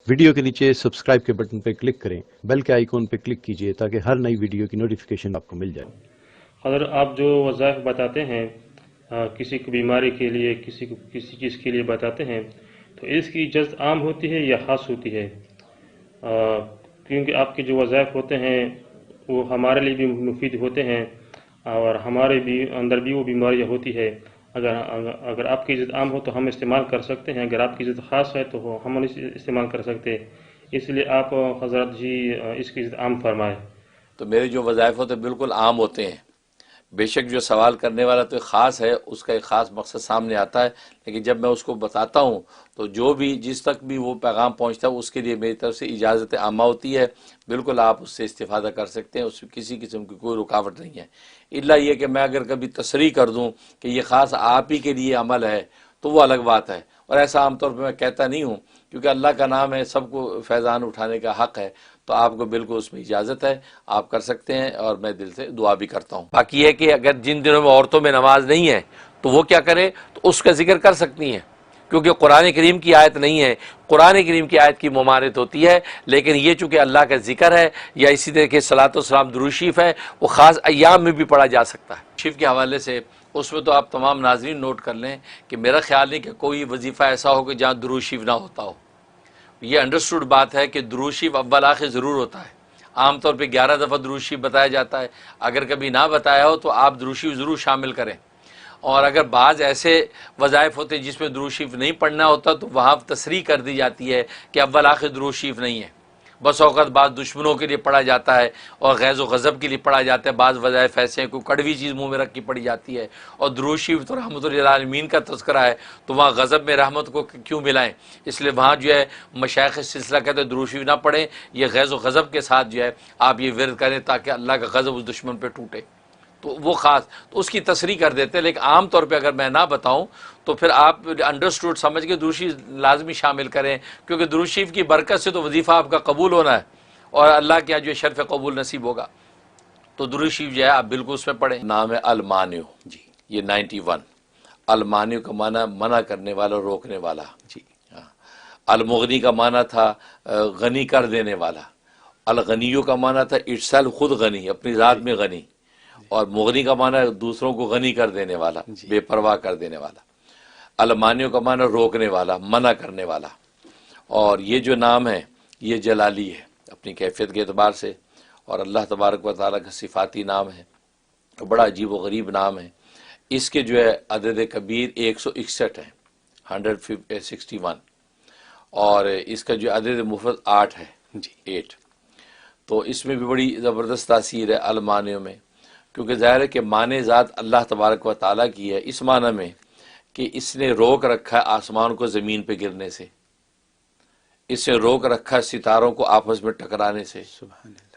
Video کے نیچے subscribe کے بٹن پہ کلک کریں، بیل کے آئیکن پہ کلک کیجئے تاکہ ہر نئی ویڈیو کی نوٹیفیکیشن آپ کو مل جائے۔ حضرت آپ جو وظائف بتاتے ہیں کسی کو بیماری کے لیے، کسی کو کسی چیز کے لیے بتاتے ہیں، تو اس کی اجازت عام ہوتی ہے یا خاص ہوتی ہے؟ کیونکہ آپ کے جو وظائف ہوتے ہیں وہ ہمارے لیے بھی مفید ہوتے ہیں اور ہمارے بھی اندر بھی وہ بیماریاں ہوتی ہے۔ اگر آپ کی عزت عام ہو تو ہم استعمال کر سکتے ہیں، اگر آپ کی عزت خاص ہے تو ہم نہیں استعمال کر سکتے، اس لیے آپ حضرت جی اس کی عزت عام فرمائیں۔ تو میرے جو وظائف ہوتے ہیں بالکل عام ہوتے ہیں، بے شک جو سوال کرنے والا تو خاص ہے، اس کا ایک خاص مقصد سامنے آتا ہے، لیکن جب میں اس کو بتاتا ہوں تو جو بھی جس تک بھی وہ پیغام پہنچتا ہے اس کے لیے میری طرف سے اجازت عامہ ہوتی ہے، بالکل آپ اس سے استفادہ کر سکتے ہیں، اس میں کسی قسم کی کوئی رکاوٹ نہیں ہے، الا یہ کہ میں اگر کبھی تصریح کر دوں کہ یہ خاص آپ ہی کے لیے عمل ہے تو وہ الگ بات ہے، اور ایسا عام طور پہ میں کہتا نہیں ہوں، کیونکہ اللہ کا نام ہے، سب کو فیضان اٹھانے کا حق ہے، تو آپ کو بالکل اس میں اجازت ہے، آپ کر سکتے ہیں، اور میں دل سے دعا بھی کرتا ہوں۔ باقی یہ کہ اگر جن دنوں میں عورتوں میں نماز نہیں ہے تو وہ کیا کرے، تو اس کا ذکر کر سکتی ہیں، کیونکہ قرآن کریم کی آیت نہیں ہے، قرآن کریم کی آیت کی ممانعت ہوتی ہے، لیکن یہ چونکہ اللہ کا ذکر ہے یا اسی طرح کے صلاۃ والسلام درود شریف ہے، وہ خاص ایام میں بھی پڑھا جا سکتا ہے۔ شریف کے حوالے سے اس میں تو آپ تمام ناظرین نوٹ کر لیں کہ میرا خیال نہیں کہ کوئی وظیفہ ایسا ہو کہ جہاں درود شریف نہ ہوتا ہو۔ یہ انڈرسٹوڈ بات ہے کہ درود شریف اول آخر ضرور ہوتا ہے، عام طور پہ 11 دفعہ درود شریف بتایا جاتا ہے، اگر کبھی نہ بتایا ہو تو آپ درود شریف ضرور شامل کریں، اور اگر بعض ایسے وظائف ہوتے ہیں جس میں درود شریف نہیں پڑھنا ہوتا تو وہاں تصریح کر دی جاتی ہے کہ اول آخر درود شریف نہیں ہے۔ بس اوقات بعض دشمنوں کے لیے پڑھا جاتا ہے اور غیظ و غضب کے لیے پڑھا جاتا ہے، بعض وظائف ایسے ہیں کوئی کڑوی چیز منہ میں رکھ کے پڑھی جاتی ہے، اور درود شریف تو رحمت للعالمین کا تذکرہ ہے، تو وہاں غضب میں رحمت کو کیوں ملائیں؟ اس لیے وہاں جو ہے مشائخ سلسلہ کہتے ہیں درود شریف نہ پڑھیں، یہ غیظ و غضب کے ساتھ جو ہے آپ یہ ورد کریں تاکہ اللہ کا غضب اس دشمن پہ ٹوٹے، تو وہ خاص تو اس کی تصریح کر دیتے ہیں، لیکن عام طور پہ اگر میں نہ بتاؤں تو پھر آپ انڈرسٹوڈ سمجھ کے درود شریف لازمی شامل کریں، کیونکہ درود شریف کی برکت سے تو وظیفہ آپ کا قبول ہونا ہے اور اللہ کے جو شرف قبول نصیب ہوگا، تو درود شریف جو ہے آپ بالکل اس میں پڑھیں۔ نام ہے المانع، جی یہ 91۔ المانع کا معنی منع کرنے والا، روکنے والا، جی ہاں۔ المغنی کا معنی تھا غنی کر دینے والا، الغنیو کا معنی تھا ارسال، خود غنی، اپنی ذات میں غنی، اور مغنی کا معنی دوسروں کو غنی کر دینے والا، بے پرواہ کر دینے والا۔ المانع کا معنی روکنے والا، منع کرنے والا، اور یہ جو نام ہے یہ جلالی ہے اپنی کیفیت کے اعتبار سے، اور اللہ تبارک و تعالیٰ کا صفاتی نام ہے، بڑا عجیب و غریب نام ہے۔ اس کے جو ہے عدد کبیر 161 ہے، 161، اور اس کا جو عدد مفرد 8 ہے، جی 8۔ تو اس میں بھی بڑی زبردست تاثیر ہے المانع میں، کیونکہ ظاہر ہے کہ معنی ذات اللہ تبارک و تعالیٰ کی ہے، اس معنی میں کہ اس نے روک رکھا ہے آسمان کو زمین پہ گرنے سے، اس نے روک رکھا ہے ستاروں کو آپس میں ٹکرانے سے،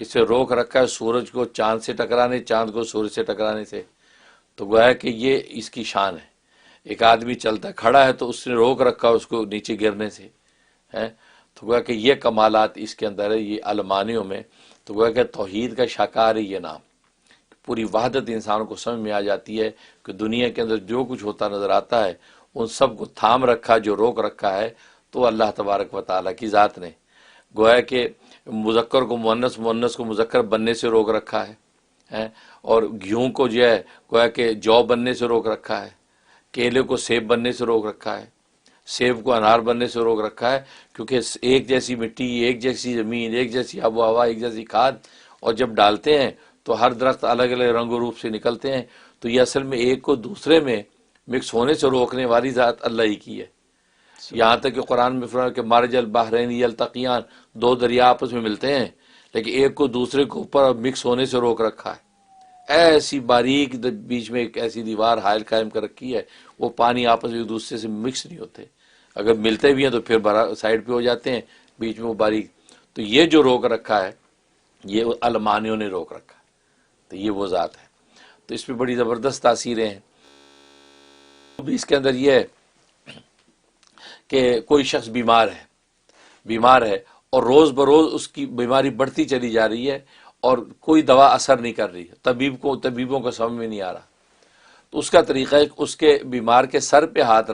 اس نے روک رکھا ہے سورج کو چاند سے ٹکرانے، چاند کو سورج سے ٹکرانے سے، تو گویا کہ یہ اس کی شان ہے۔ ایک آدمی چلتا کھڑا ہے تو اس نے روک رکھا اس کو نیچے گرنے سے، ہے، تو گویا کہ یہ کمالات اس کے اندر ہے، یہ المانیوں میں، تو گویا کہ توحید کا شاکار ہے یہ نام، پوری وحدت انسان کو سمجھ میں آ جاتی ہے کہ دنیا کے اندر جو کچھ ہوتا نظر آتا ہے ان سب کو تھام رکھا، جو روک رکھا ہے تو اللہ تبارک و تعالیٰ کی ذات نے، گویا کہ مذکر کو مؤنث، مؤنث کو مذکر بننے سے روک رکھا ہے، اور گیہوں کو جو ہے گویا کہ جو بننے سے روک رکھا ہے، کیلے کو سیب بننے سے روک رکھا ہے، سیب کو انار بننے سے روک رکھا ہے، کیونکہ ایک جیسی مٹی، ایک جیسی زمین، ایک جیسی آب و ہوا، ایک جیسی کھاد، اور جب ڈالتے ہیں تو ہر درخت الگ الگ رنگ و روپ سے نکلتے ہیں، تو یہ اصل میں ایک کو دوسرے میں مکس ہونے سے روکنے والی ذات اللہ ہی کی ہے۔ یہاں تک کہ قرآن میں فرمایا کہ مرج البحرین یلتقیان، دو دریا آپس میں ملتے ہیں لیکن ایک کو دوسرے کے اوپر مکس ہونے سے روک رکھا ہے، ایسی باریک بیچ میں ایک ایسی دیوار حائل قائم کر رکھی ہے، وہ پانی آپس میں ایک دوسرے سے مکس نہیں ہوتے، اگر ملتے بھی ہیں تو پھر سائڈ پہ ہو جاتے ہیں، بیچ میں وہ باریک، تو یہ جو روک رکھا ہے یہ المانیوں نے روک رکھا ہے، تو یہ وہ ذات ہے۔ تو اس میں بڑی زبردست تاثیریں ہیں۔ اس کے اندر یہ ہے کہ کوئی شخص بیمار ہے اور روز بروز اس کی بیماری بڑھتی چلی جا رہی ہے اور کوئی دوا اثر نہیں کر رہی، طبیبوں کو سمجھ میں نہیں آ رہا، تو اس کا طریقہ ہے کہ اس کے بیمار کے سر پہ ہاتھ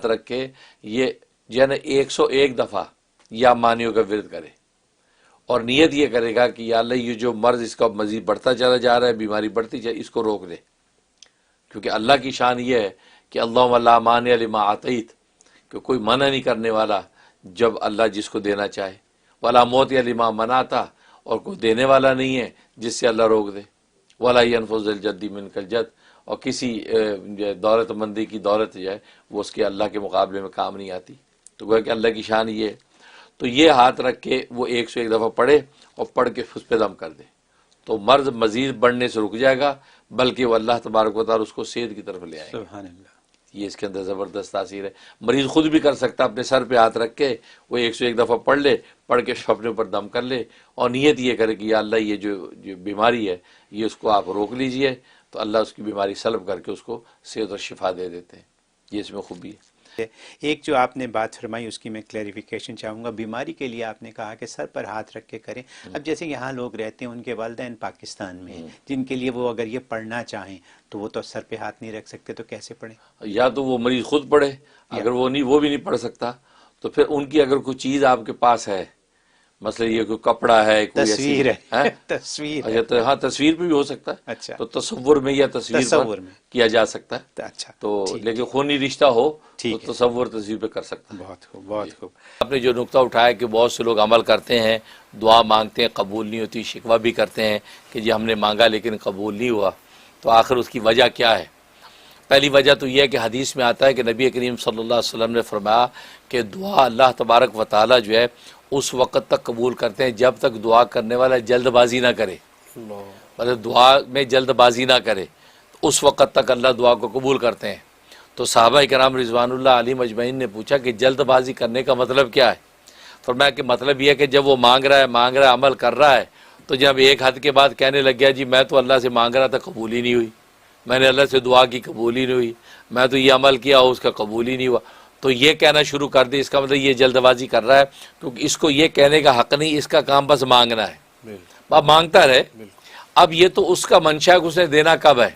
رکھ کے یہ جو ہے نا 101 دفعہ یا مانیوں کا ورد کرے اور نیت یہ کرے گا کہ یا اللہ یہ جو مرض اس کا مزید بڑھتا چلا جا رہا ہے، بیماری بڑھتی جائے، اس کو روک دے، کیونکہ اللہ کی شان یہ ہے کہ اللہم لا مانع لما اعطیت، کہ کوئی منع نہیں کرنے والا جب اللہ جس کو دینا چاہے، ولا موتی لما منعتا، اور کوئی دینے والا نہیں ہے جس سے اللہ روک دے، ولا ينفذ الجد منک الجد، اور کسی دولت مندی کی دولت جو ہے وہ اس کے اللہ کے مقابلے میں کام نہیں آتی۔ تو گویا کہ اللہ کی شان یہ ہے۔ تو یہ ہاتھ رکھ کے وہ 101 دفعہ پڑھے اور پڑھ کے اس پہ دم کر دے، تو مرض مزید بڑھنے سے رک جائے گا، بلکہ وہ اللہ تبارک و تعالیٰ اس کو صحت کی طرف لے آئے گا۔ سبحان اللہ۔ یہ اس کے اندر زبردست تاثیر ہے۔ مریض خود بھی کر سکتا، اپنے سر پہ ہاتھ رکھ کے وہ 101 دفعہ پڑھ لے، پڑھ کے اپنے اوپر دم کر لے اور نیت یہ کرے کہ یا اللہ یہ جو بیماری ہے یہ اس کو آپ روک لیجئے، تو اللہ اس کی بیماری سلب کر کے اس کو صحت اور شفا دے دیتے ہیں۔ یہ اس میں خوبی ہے۔ ایک جو آپ نے بات فرمائی اس کی میں کلیریفیکیشن چاہوں گا۔ بیماری کے لیے آپ نے کہا کہ سر پر ہاتھ رکھ کے کریں۔ اب جیسے یہاں لوگ رہتے ہیں، ان کے والدین پاکستان میں ہیں، جن کے لیے وہ اگر یہ پڑھنا چاہیں تو وہ تو سر پہ ہاتھ نہیں رکھ سکتے، تو کیسے پڑھیں؟ یا تو وہ مریض خود پڑھے، اگر وہ بھی نہیں پڑھ سکتا تو پھر ان کی اگر کوئی چیز آپ کے پاس ہے، مثلا یہ کوئی کپڑا ہے، کوئی تصویر ہے، ہاں تصویر ہاں تصویر پہ بھی ہو سکتا ہے، اچھا، تو تصور میں یا تصویر پر کیا جا سکتا ہے۔ اچھا، تو لیکن خونی رشتہ ہو تو ٹھیک ہے، تصور تصویر پہ کر سکتا ہے۔ بہت خوب، بہت خوب۔ آپ نے جو نقطہ اٹھایا کہ بہت سے لوگ عمل کرتے ہیں، دعا مانگتے ہیں قبول نہیں ہوتی، شکوہ بھی کرتے ہیں کہ جی ہم نے مانگا لیکن قبول نہیں ہوا، تو آخر اس کی وجہ کیا ہے؟ پہلی وجہ تو یہ ہے کہ حدیث میں آتا ہے کہ نبی کریم صلی اللہ علیہ وسلم نے فرمایا کہ دعا اللہ تبارک و تعالیٰ جو ہے اس وقت تک قبول کرتے ہیں جب تک دعا کرنے والا جلد بازی نہ کرے، مطلب دعا میں جلد بازی نہ کرے، اس وقت تک اللہ دعا کو قبول کرتے ہیں۔ تو صحابہ کرام رضوان اللہ علیہم اجمعین نے پوچھا کہ جلد بازی کرنے کا مطلب کیا ہے؟ فرمایا کہ مطلب یہ ہے کہ جب وہ مانگ رہا ہے عمل کر رہا ہے، تو جب ایک حد کے بعد کہنے لگ گیا جی میں تو اللہ سے مانگ رہا تھا قبول ہی نہیں ہوئی، میں نے اللہ سے دعا کی قبول ہی نہیں ہوئی، میں تو یہ عمل کیا اس کا قبول ہی نہیں ہوا، تو یہ کہنا شروع کر دی، اس کا مطلب یہ جلد بازی کر رہا ہے، کیونکہ اس کو یہ کہنے کا حق نہیں، اس کا کام بس مانگنا ہے، اب مانگتا رہے۔ اب یہ تو اس کا منشا ہے کہ اس نے دینا کب ہے،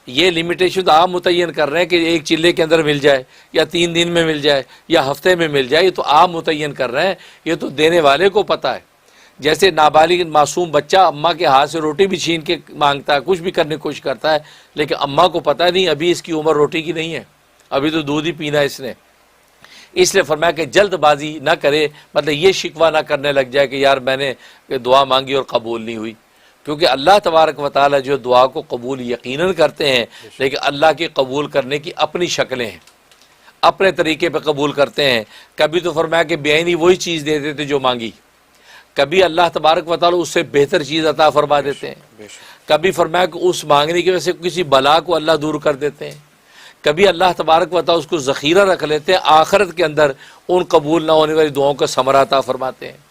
یہ لمیٹیشن تو آپ متعین کر رہے ہیں کہ ایک چلے کے اندر مل جائے یا 3 دن میں مل جائے یا ہفتے میں مل جائے، یہ تو آپ متعین کر رہے ہیں، یہ تو دینے والے کو پتہ ہے۔ جیسے نابالغ معصوم بچہ اماں کے ہاتھ سے روٹی بھی چھین کے مانگتا ہے، کچھ بھی کرنے کی کوشش کرتا ہے، لیکن اماں کو پتہ نہیں ابھی اس کی عمر روٹی کی نہیں ہے، ابھی تو دودھ ہی پینا ہے اس نے۔ اس لیے فرمایا کہ جلد بازی نہ کرے، مطلب یہ شکوہ نہ کرنے لگ جائے کہ یار میں نے دعا مانگی اور قبول نہیں ہوئی، کیونکہ اللہ تبارک و تعالیٰ جو دعا کو قبول یقیناً کرتے ہیں، لیکن اللہ کے قبول کرنے کی اپنی شکلیں ہیں، اپنے طریقے پہ قبول کرتے ہیں۔ کبھی تو فرمایا کہ بے عینی وہی چیز دے دیتے جو مانگی، کبھی اللہ تبارک و تعالیٰ اس سے بہتر چیز عطا فرما دیتے ہیں، کبھی فرمایا کہ اس مانگنے کی وجہ سے کسی بلا کو اللہ دور کر دیتے ہیں، کبھی اللہ تبارک و تعالیٰ اس کو ذخیرہ رکھ لیتے ہیں، آخرت کے اندر ان قبول نہ ہونے والی دعاؤں کا ثمرہ عطا فرماتے ہیں۔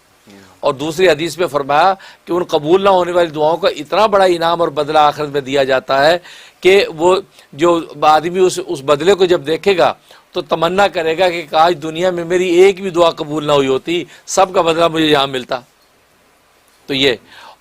اور دوسری حدیث میں فرمایا کہ ان قبول نہ ہونے والی دعاؤں کا اتنا بڑا انعام اور بدلہ آخرت میں دیا جاتا ہے کہ وہ جو آدمی اس بدلے کو جب دیکھے گا تو تمنا کرے گا کہ کاش دنیا میں میری ایک بھی دعا قبول نہ ہوئی ہوتی، سب کا بدلہ مجھے یہاں ملتا۔ تو یہ،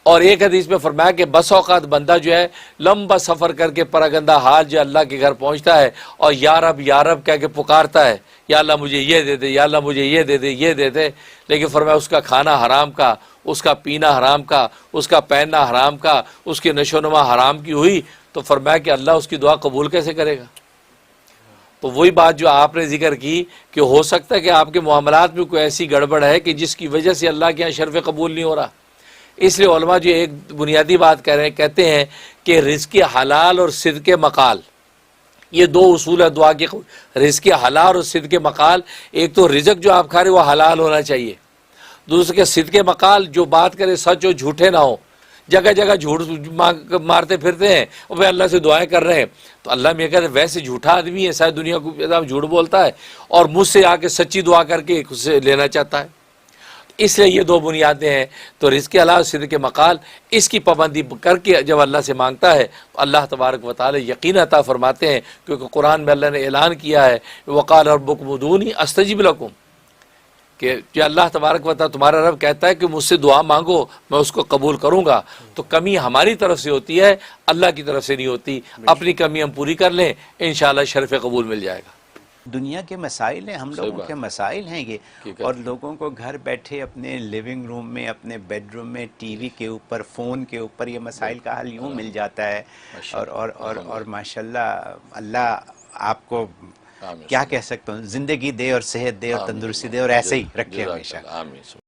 اور ایک حدیث میں فرمایا کہ بس اوقات بندہ جو ہے لمبا سفر کر کے پراگندہ حال جو اللہ کے گھر پہنچتا ہے اور یا رب کہہ کے پکارتا ہے، یا اللہ مجھے یہ دے دے، یا اللہ مجھے یہ دے دے، یہ دے دے، لیکن فرمایا اس کا کھانا حرام کا، اس کا پینا حرام کا، اس کا پہننا حرام کا، اس کی نشو و نما حرام کی ہوئی، تو فرمایا کہ اللہ اس کی دعا قبول کیسے کرے گا؟ تو وہی بات جو آپ نے ذکر کی کہ ہو سکتا ہے کہ آپ کے معاملات میں کوئی ایسی گڑبڑ ہے کہ جس کی وجہ سے اللہ کے یہاں شرف قبول نہیں ہو رہا۔ اس لیے علماء جو ایک بنیادی بات کہتے ہیں کہ رزق حلال اور صدق مقال، یہ 2 اصول ہے دعا کے، رزق حلال اور صدق مقال۔ ایک تو رزق جو آپ کھا رہے وہ حلال ہونا چاہیے، دوسرے کہ صدق مقال جو بات کرے سچ ہو، جھوٹے نہ ہو۔ جگہ جگہ جھوٹ مارتے پھرتے ہیں اور وہ اللہ سے دعائیں کر رہے ہیں، تو اللہ میں کہتے ہیں ویسے جھوٹا آدمی ہے، ساری دنیا کو جھوٹ بولتا ہے اور مجھ سے آ کے سچی دعا کر کے اسے لینا چاہتا ہے۔ اس لیے یہ 2 بنیادیں ہیں، تو رزق حلال صدق مقال، اس کی پابندی کر کے جب اللہ سے مانگتا ہے تو اللہ تبارک و تعالی یقین عطا فرماتے ہیں، کیونکہ قرآن میں اللہ نے اعلان کیا ہے وقال ربکم ادعونی استجب لکم، کہ جو اللہ تبارک و تعالی تمہارا رب کہتا ہے کہ مجھ سے دعا مانگو میں اس کو قبول کروں گا، تو کمی ہماری طرف سے ہوتی ہے، اللہ کی طرف سے نہیں ہوتی۔ اپنی کمی ہم پوری کر لیں، انشاءاللہ شرف قبول مل جائے گا۔ دنیا کے مسائل ہیں، ہم صحیح لوگوں بات کے ہے، مسائل ہیں یہ، حقیقت اور لوگوں کو گھر بیٹھے اپنے لیونگ روم میں، اپنے بیڈ روم میں، ٹی وی کے اوپر، فون کے اوپر یہ مسائل کا حل یوں مل جاتا ہے. ماشاء اور اور اللہ، اور الحمد اور للہ. ماشاءاللہ اللہ آپ کو آمین کیا کہہ سکتا ہوں، زندگی دے اور صحت دے اور آمین تندرستی اللہ. دے اور ایسے ہی رکھے جزاک ہمیشہ. اللہ. آمین.